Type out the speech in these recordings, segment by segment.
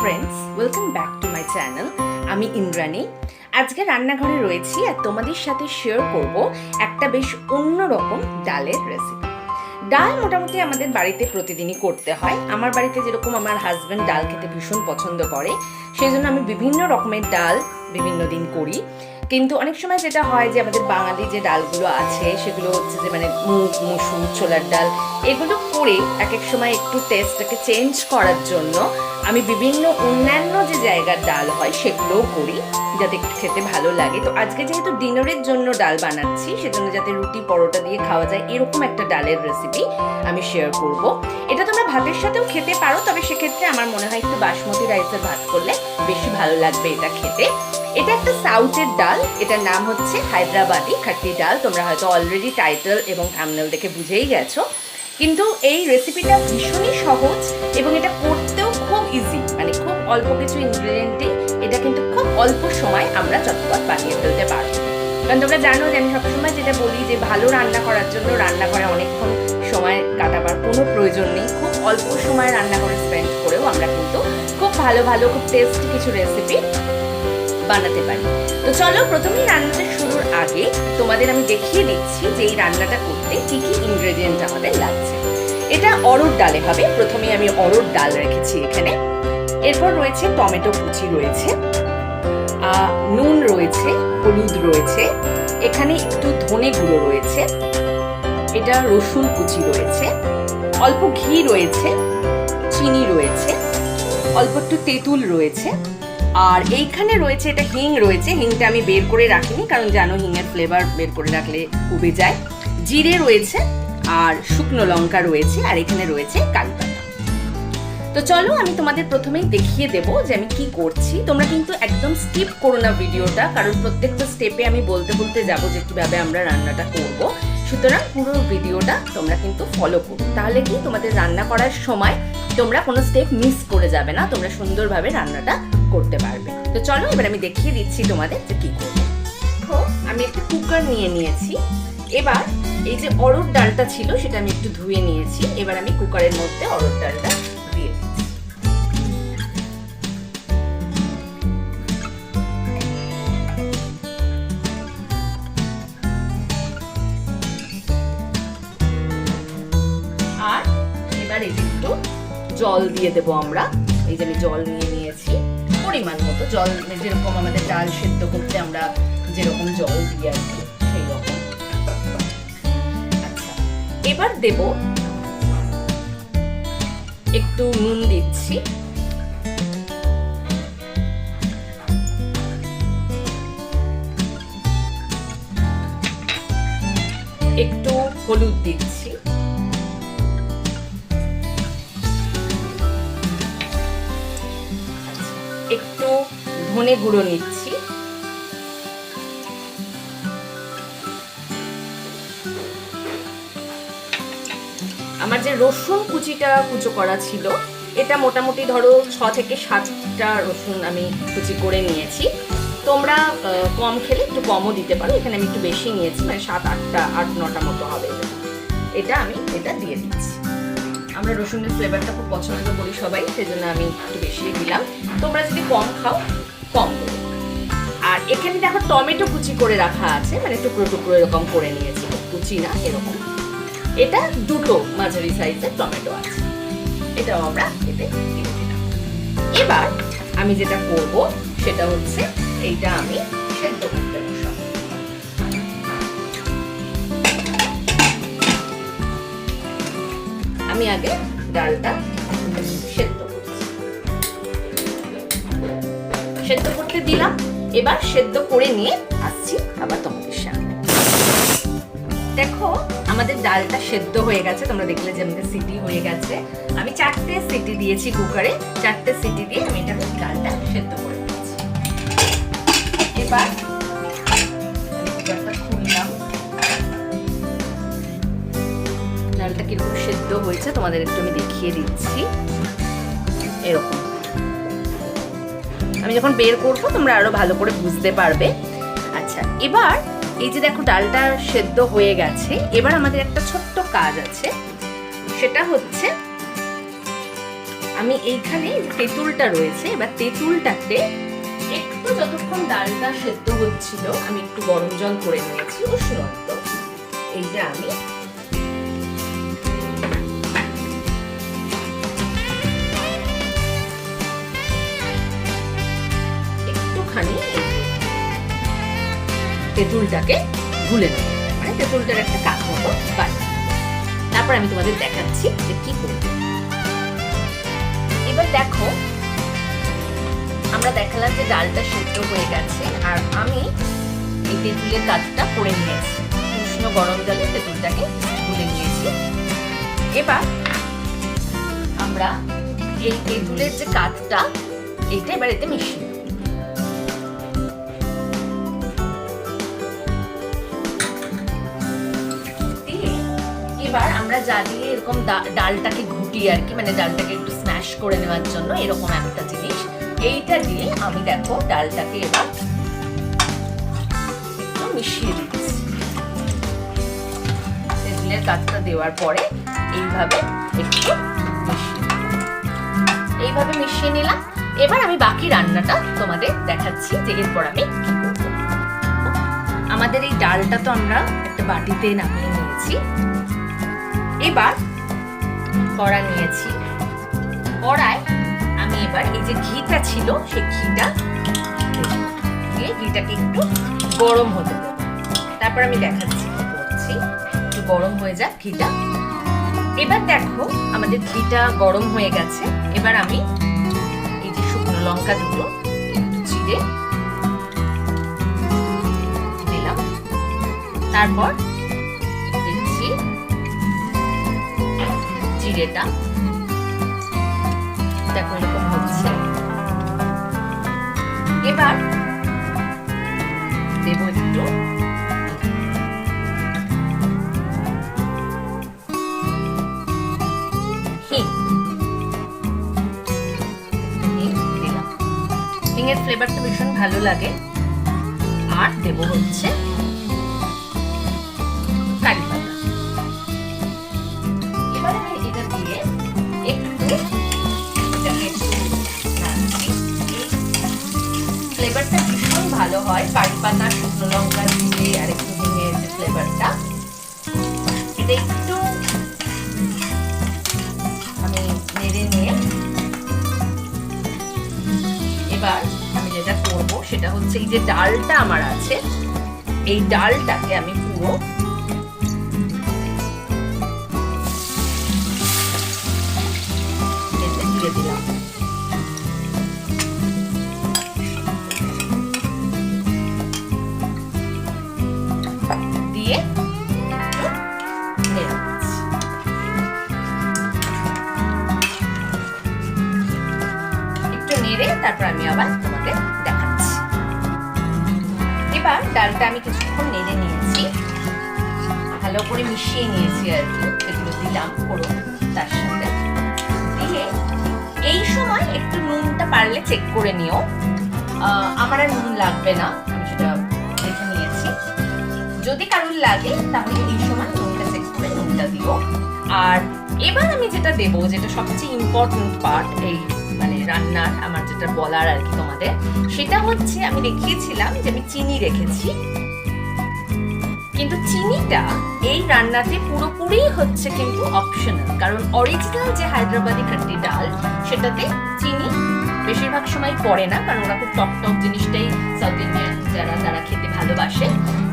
friends, welcome back to my channel. আমি ইন্দ্রানি। আজকে রান্নাঘরে রয়েছি আর তোমাদের সাথে শেয়ার করব একটা বেশ অন্যরকম ডালের রেসিপি। ডাল মোটামুটি আমাদের বাড়িতে প্রতিদিনই করতে হয়। আমার বাড়িতে যেরকম আমার হাজব্যান্ড ডাল খেতে ভীষণ পছন্দ করে, সেই জন্য আমি বিভিন্ন রকমের ডাল বিভিন্ন দিন করি। কিন্তু অনেক সময় যেটা হয় যে আমাদের বাঙালি যে ডালগুলো আছে সেগুলো হচ্ছে যে মানে মুগ, মসুর, ছোলার ডাল এগুলো করে এক এক সময় একটু টেস্টটাকে চেঞ্জ করার জন্য আমি বিভিন্ন অন্যান্য যে জায়গার ডাল হয় সেগুলোও করি যাতে একটু খেতে ভালো লাগে। তো আজকে যেহেতু ডিনারের জন্য ডাল বানাচ্ছি, সেজন্য যাতে রুটি পরোটা দিয়ে খাওয়া যায় এরকম একটা ডালের রেসিপি আমি শেয়ার করব। এটা তোমরা ভাতের সাথেও খেতে পারো, তবে সেক্ষেত্রে আমার মনে হয় একটু বাসমতি রাইসের ভাত করলে বেশি ভালো লাগবে এটা খেতে। এটা একটা সাউথের ডাল, এটার নাম হচ্ছে হায়দ্রাবাদি খাট্টি ডাল। তোমরা হয়তো অলরেডি টাইটেল এবং থাম্বনেল দেখে বুঝেই গেছো। কিন্তু এই রেসিপিটা ভীষণই সহজ এবং এটা করতেও খুব ইজি, মানে খুব অল্প কিছু ইনগ্রেডিয়েন্টে এটা কিন্তু খুব অল্প সময় আমরা চটপট বানিয়ে ফেলতে পারবো। কারণ তোমরা জানো যে আমি সবসময় যেটা বলি যে ভালো রান্না করার জন্য রান্নাঘরে অনেকক্ষণ সময় কাটাবার কোনো প্রয়োজন নেই। খুব অল্প সময় রান্নাঘরে স্পেন্ড করেও আমরা কিন্তু খুব ভালো ভালো খুব টেস্টি কিছু রেসিপি বানাতে পারি। তো চলো প্রথমেই রান্নাটা শুরুর আগে তোমাদের আমি দেখিয়ে দিচ্ছি যে এই রান্নাটা করতে কি কি ইনগ্রেডিয়েন্ট আমাদের লাগছে। এটা অরহর ডালে হবে। প্রথমে আমি অরহর ডাল রেখেছি এখানে। এরপর রয়েছে টমেটো কুচি রয়েছে, নুন রয়েছে, হলুদ রয়েছে, এখানে একটু ধনে গুঁড়ো রয়েছে, এটা রসুন কুচি রয়েছে, অল্প ঘি রয়েছে, চিনি রয়েছে, অল্প একটু তেঁতুল রয়েছে, আর এইখানে রয়েছে এটা হিং রয়েছে। হিংটা আমি বের করে রাখিনি কারণ জানো হিংয়ের ফ্লেভার বের করে রাখলে উবে যায়। জিরে রয়েছে আর শুকনো লঙ্কা রয়েছে, আর এখানে রয়েছে কারি পাতা। তো চলো আমি তোমাদের প্রথমেই দেখিয়ে দেবো যে আমি কি করছি। তোমরা কিন্তু একদম স্কিপ করো না ভিডিওটা, কারণ প্রত্যেকটা স্টেপে আমি বলতে বলতে যাবো যে কিভাবে আমরা রান্নাটা করব। সুতরাং পুরো ভিডিওটা তোমরা কিন্তু ফলো করো, তাহলে কি তোমাদের রান্না করার সময় তোমরা কোনো স্টেপ মিস করে যাবে না, তোমরা সুন্দরভাবে রান্নাটা করতে পারবে। তো চলো এবার আমি দেখিয়ে দিচ্ছি তোমাদের যে কি করবো। দেখো আমি একটা কুকার নিয়ে নিয়েছি। এবার এই যে অরহর ডালটা ছিল সেটা আমি একটু ধুয়ে নিয়েছি। এবার আমি কুকারের মধ্যে অরহর ডালটা দিয়ে দিচ্ছি। আর এবার এই একটু জল দিয়ে দেবো আমরা। এই যে আমি জল নিয়ে নিয়েছি পরিমাণ মতো, জল যেরকম আমাদের ডাল সেদ্ধ করতে আমরা যেরকম জল দিয়ে আসি সেই রকম। আচ্ছা এবার দেব একটু নুন দিচ্ছি, একটু হলুদ দিচ্ছি, একটু ধনে গুঁড়ো নিচ্ছি, আমার যে রসুন কুচিটা কুচো করা ছিল এটা মোটামুটি ধরো 6 থেকে 7টা রসুন আমি কুচি করে নিয়েছি। তোমরা কম খেলে একটু কমও দিতে পারো, এখানে আমি একটু বেশি নিয়েছি, মানে 7-8টা 8-9টা মতো হবে। এটা আমি এটা দিয়ে দিচ্ছি। আমরা রসুনের ফ্লেভারটা খুব পছন্দ করি সবাই, সেজন্য আমি একটু বেশি দিলাম। তোমরা যদি কম খাও কম দেবো। আর এখানে দেখো টমেটো কুচি করে রাখা আছে, মানে টুকরো টুকরো এরকম করে নিয়েছি, কুচি না এরকম। এটা দুটো মাঝারি সাইজের টমেটো আছে, এটাও আমরা এতে দিয়ে দিলাম। এবার আমি যেটা করব সেটা হচ্ছে এইটা আমি সেদ্ধ করতে বসাবো। আমি আগে ডালটা সেদ্ধ করতে দিলাম। এবার সেদ্ধ করে নিয়ে আসছি আবার তোমাদের সামনে। দেখো আমাদের ডালটা সেদ্ধ হয়ে গেছে, তোমরা দেখলে যে আমাদের সিটি হয়ে গেছে। আমি 4টে সিটি দিয়েছি কুকারে, 4টে সিটি দিয়ে আমি এটা ডালটা সেদ্ধ করে নিয়েছি। এবার কুকারটা খুললাম। ডালটা কিরকম সেদ্ধ হয়েছে তোমাদের একটু আমি দেখিয়ে দিচ্ছি। এরকম আমি যখন বের করবো তোমরা আরো ভালো করে বুঝতে পারবে। আচ্ছা এবার এই যে দেখো ডালটা সেদ্ধ হয়ে গেছে। এবার আমাদের একটা ছোট্ট কাজ আছে, সেটা হচ্ছে আমি এইখানে তেঁতুলটা রয়েছে, এবার তেঁতুলটাতে একটু যতক্ষণ ডালটা সেদ্ধ হচ্ছিল আমি একটু গরম জল করে নিয়েছি উষ্ণত্ব। এইটা আমি একটুখানি তেঁতুলটাকে গুলে নেব, মানে তেঁতুলটার একটা কাজ মতো বাড়ি। তারপর আমি তোমাদের দেখাচ্ছি যে কি করব। এবার দেখো, আমরা দেখালাম যে ডালটা সেদ্ধ হয়ে গেছে, আর আমি এই তেঁতুলের কাজটা করে নিয়েছি। উষ্ণ গরম জলে তেঁতুলটাকে গুলে নিয়েছি। এবার আমরা এই তেঁতুলের যে কাজটা, এটা এবার এতে মিশিয়ে দেব। এবার আমরা যা দিয়ে এরকম ডালটাকে ঘুটিয়ে আর কি, মানে ডালটাকে একটু স্ম্যাশ করে নেওয়ার জন্য এরকম একটা জিনিস, এইটা দিয়ে আমি দেখো ডালটাকে এবার একটু মিশিয়ে দিচ্ছি। তেঁতুলের কাজটা দেওয়ার পরে এইভাবে একটু মিশিয়ে নিলাম। এবার আমি বাকি রান্নাটা তোমাদের দেখাচ্ছি যে এরপর আমি কি করব। আমাদের এই ডালটা তো আমরা একটা বাটিতে নামিয়ে নিয়েছি। এবার কড়া নিয়েছি, কড়ায় আমি এবার এই যে ঘিটা ছিল সেই ঘিটা দিয়ে ঘিটাকে একটু গরম হতে দেবো। তারপর আমি দেখাচ্ছি কি করছি। একটু গরম হয়ে যাক ঘিটা। এবার দেখো আমাদের ঘিটা গরম হয়ে গেছে। এবার আমি এই যে শুকনো লঙ্কা দুটো একটু চিড়ে দিলাম। তারপর দিচ্ছি জিরেটা, দেখো এরকম হচ্ছে। এবার দেব একটু হিং দিলাম। হিঙের ফ্লেভারটা ভীষণ ভালো লাগে। আর দেব হচ্ছে কারি পাতা। এবার আমি এটা দিয়ে একটু ফ্লেভারটা ভীষণ ভালো হয় কারি পাতা, শুকনো লঙ্কা দিয়ে আর একটু হিঙের যে ফ্লেভারটা, এটা একটু আমি নেড়ে নিয়ে এবার আমি যেটা করবো সেটা হচ্ছে এই যে ডালটা আমার আছে, এই ডালটাকে আমি পুরো দিয়ে দিলাম। দিয়ে একটু নেড়ে তারপর আমি আবার তোমাদের দেখাচ্ছি। এবার ডালটা আমি কিছুক্ষণ নেড়ে নিয়েছি, ভালো করে মিশিয়ে নিয়েছি আর কি। এগুলো দিলাম পুরো তার সাথে দিয়ে। এই সময় একটু নুনটা পারলে চেক করে নিও। আমার আর নুন লাগবে না, আমি সেটা দেখে নিয়েছি। যদি কারোর লাগে তাহলে এই সময় নুনটা চেক করে নুনটা দিও। আর এবার আমি যেটা দেবো, যেটা সবচেয়ে ইম্পর্টেন্ট পার্ট এই মানে রান্নার, আমার যেটা বলার আর কি তোমাদের, সেটা হচ্ছে আমি দেখিয়েছিলাম যে আমি চিনি রেখেছি, কিন্তু চিনিটা এই রান্নাতে পুরোপুরি হচ্ছে কিন্তু অপশনাল। কারণ অরিজিনাল যে হায়দ্রাবাদি খাট্টি ডাল সেটাতে চিনি বেশিরভাগ সময় পড়ে না, কারণ ওরা খুব টক টক জিনিসটাই সাউথ ইন্ডিয়ান যারা তারা খেতে ভালোবাসে।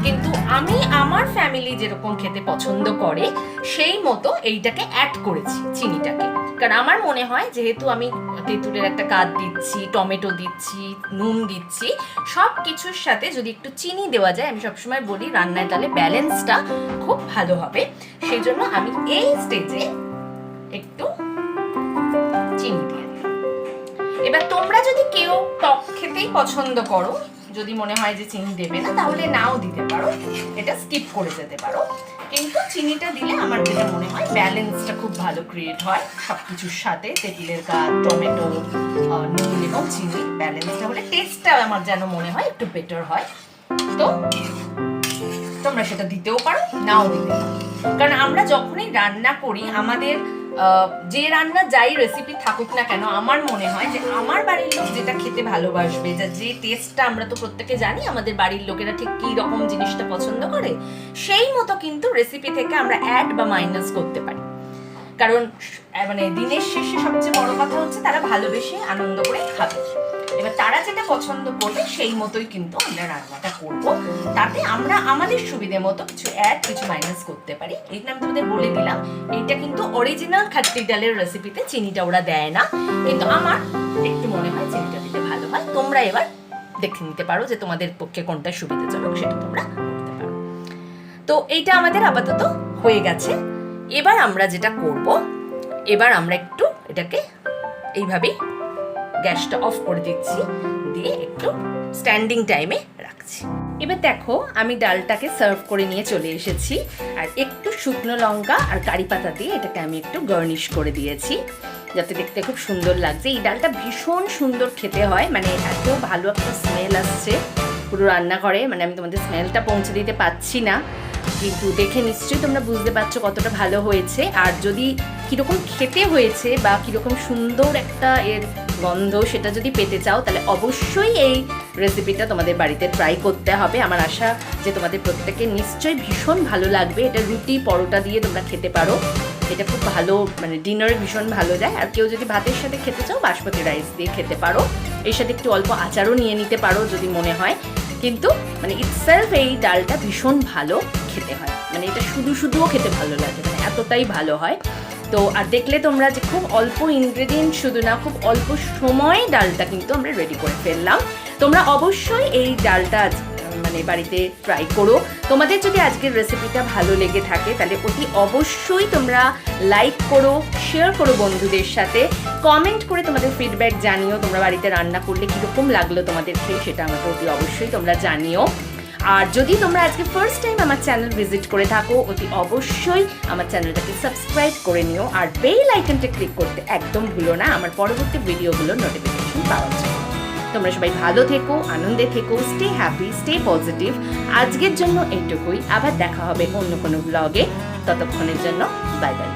কিন্তু আমি আমার ফ্যামিলি যেরকম খেতে পছন্দ করে সেই মতো এইটাকে অ্যাড করেছি চিনিটাকে। কারণ আমার মনে হয় যেহেতু আমি তেঁতুলের একটা কাঠ দিচ্ছি, টমেটো দিচ্ছি, নুন দিচ্ছি, সব কিছুর সাথে যদি একটু চিনি দেওয়া যায়, আমি সবসময় বলি রান্নায় তাহলে ব্যালেন্সটা খুব ভালো হবে। সেই জন্য আমি এই স্টেজে একটু চিনি দিয়ে দিই। এবার তোমরা যদি কেউ টক খেতেই পছন্দ করো, যদি মনে হয় যে চিনি দেবে না, তাহলে নাও দিতে পারো, এটা স্কিপ করে যেতে পারো। কিন্তু চিনিটা দিলে আমার যেটা মনে হয় ব্যালেন্সটা খুব ভালো ক্রিয়েট হয় সবকিছুর সাথে। তেঁতুলের গাছ, টমেটো, নুন এবং চিনি ব্যালেন্সটা হলে টেস্টটা আমার যেন মনে হয় একটু বেটার হয়। তো তোমরা সেটা দিতেও পারো, নাও দিতে পারো। কারণ আমরা যখনই রান্না করি আমাদের যে রান্না যাই রেসিপি থাকুক না কেন, আমার মনে হয় যে আমার বাড়ির লোক যেটা খেতে ভালোবাসবে, যে টেস্টটা আমরা তো প্রত্যেকে জানি আমাদের বাড়ির লোকেরা ঠিক কী রকম জিনিসটা পছন্দ করে, সেই মতো কিন্তু রেসিপি থেকে আমরা অ্যাড বা মাইনাস করতে পারি। কারণ মানে দিনের শেষে সবচেয়ে বড় কথা হচ্ছে তারা ভালোবেসে আনন্দ করে খাবে। এবার তারা যেটা পছন্দ করবে সেই মতোই কিন্তু আমরা রান্নাটা করব। তাতে আমরা আমাদের সুবিধে মতো কিছু অ্যাড কিছু মাইনাস করতে পারি। এইটা আমি তোমাদের বলে দিলাম, এইটা কিন্তু অরিজিনাল খাট্টি ডালের রেসিপিতে চিনিটা ওরা দেয় না, কিন্তু আমার একটু মনে হয় চিনিটা দিতে ভালো হয়। তোমরা এবার দেখে নিতে পারো যে তোমাদের পক্ষে কোনটা সুবিধাজনক, সেটা তোমরা করতে পারো। তো এইটা আমাদের আপাতত হয়ে গেছে। এবার আমরা যেটা করব, এবার আমরা একটু এটাকে এইভাবেই গ্যাসটা অফ করে দিচ্ছি, দিয়ে একটু স্ট্যান্ডিং টাইমে রাখছি। এবার দেখো আমি ডালটাকে সার্ভ করে নিয়ে চলে এসেছি, আর একটু শুকনো লঙ্কা আর কারি পাতা দিয়ে এটাকে আমি একটু গার্নিশ করে দিয়েছি, যাতে দেখতে খুব সুন্দর লাগছে। এই ডালটা ভীষণ সুন্দর খেতে হয়, মানে এত ভালো একটা স্মেল আসছে পুরো রান্নাঘরে, মানে আমি তোমাদের স্মেলটা পৌঁছে দিতে পারছি না, কিন্তু দেখে নিশ্চয়ই তোমরা বুঝতে পারছো কতটা ভালো হয়েছে। আর যদি কীরকম খেতে হয়েছে বা কীরকম সুন্দর একটা এর গন্ধ সেটা যদি পেতে চাও, তাহলে অবশ্যই এই রেসিপিটা তোমাদের বাড়িতে ট্রাই করতে হবে। আমার আশা যে তোমাদের প্রত্যেকের নিশ্চয়ই ভীষণ ভালো লাগবে। এটা রুটি পরোটা দিয়ে তোমরা খেতে পারো, এটা খুব ভালো, মানে ডিনারে ভীষণ ভালো যায়। আর কেউ যদি ভাতের সাথে খেতে চাও বাসমতি রাইস দিয়ে খেতে পারো, এর সাথে একটু অল্প আচারও নিয়ে নিতে পারো যদি মনে হয়। কিন্তু মানে ইটসেলফ এই ডালটা ভীষণ ভালো খেতে হয়, মানে এটা শুধুও খেতে ভালো লাগে, মানে এতটাই ভালো হয়। তো আর দেখলে তোমরা যে খুব অল্প ইনগ্রেডিয়েন্ট, শুধু না খুব অল্প সময় ডালটা কিন্তু আমরা রেডি করে ফেললাম। তোমরা অবশ্যই এই ডালটা মানে বাড়িতে ট্রাই করো। তোমাদের যদি আজকের রেসিপিটা ভালো লেগে থাকে তাহলে অতি অবশ্যই তোমরা লাইক করো, শেয়ার করো বন্ধুদের সাথে, কমেন্ট করে তোমাদের ফিডব্যাক জানিও। তোমরা বাড়িতে রান্না করলে কীরকম লাগলো তোমাদের খেয়ে, সেটা আমাকে অতি অবশ্যই তোমরা জানিও। আর যদি তোমরা আজকে ফার্স্ট টাইম আমার চ্যানেল ভিজিট করে থাকো, অতি অবশ্যই আমার চ্যানেলটাকে সাবস্ক্রাইব করে নিও, আর বেল আইকনটা ক্লিক করতে একদম ভুলো না আমার পরবর্তী ভিডিওগুলোর নোটিফিকেশন পাওয়ার জন্য। তোমরা সবাই ভালো থেকো, আনন্দে থেকো, স্টে হ্যাপি, স্টে পজিটিভ। আজকের জন্য এইটুকুই, আবার দেখা হবে অন্য কোনো ব্লগে। ততক্ষণের জন্য বাই বাই।